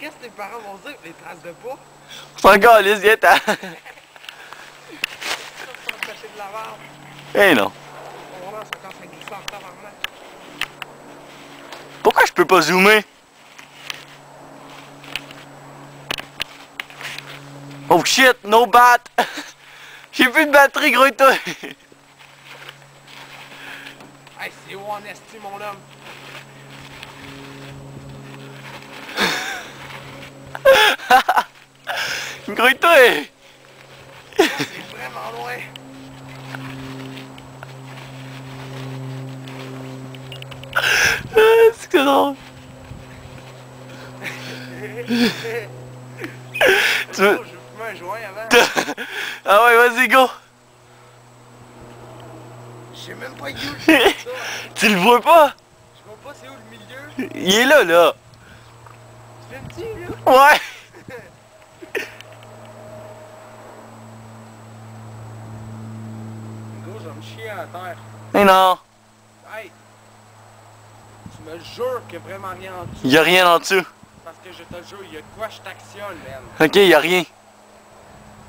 qu'est-ce que tes parents vont dire les traces de pas? C'est encore lisse, viens t'as. Ça, c'est caché de la merde. Eh non. On va voir, ça commence à glisser en tabarnak. Pourquoi je peux pas zoomer? Oh shit, no bat! J'ai plus de batterie, gros toi! Hey, c'est où en esti, mon homme? Gros toi! C'est vraiment loin. C'est que drôle! Tu veux... Je vais fumer un joint avant. Ah ouais, vas-y, go! Je sais même pas où c'est ça. Tu le vois pas? Je vois pas c'est où le milieu. Il est là, là! Tu fais petit, là? Ouais! Gros, je vais me chier à terre. Mais non! Hey! Tu me jures qu'il y a vraiment rien en dessous. Y'a rien en dessous. Parce que je te jure, il y a de quoi je t'actionne, man. Ok, y'a rien.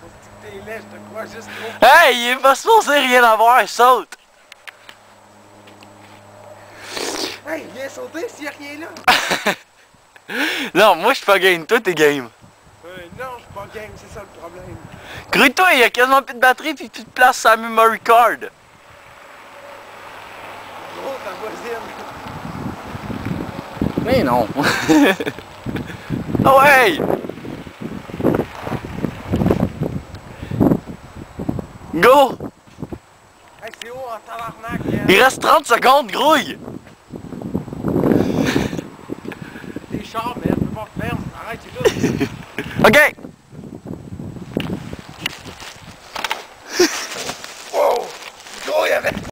Faut que t'es laid, je te crois juste trop. Hey, il est pas supposé rien avoir, saute! Hey, viens sauter s'il y a rien là. Non, moi je suis pas game, toi t'es game. Non, je suis pas game, c'est ça le problème. Grue-toi, il y a quasiment plus de batterie puis plus de place sur la memory card. Gros, ta voisine. Mais non. Ah ouais! Go! Hey, c'est haut en tabarnak, man. Il reste 30 secondes, grouille! Des chars, man, je peux pas faire. Arrête, c'est tout. Ok! Wow! Gros, il y avait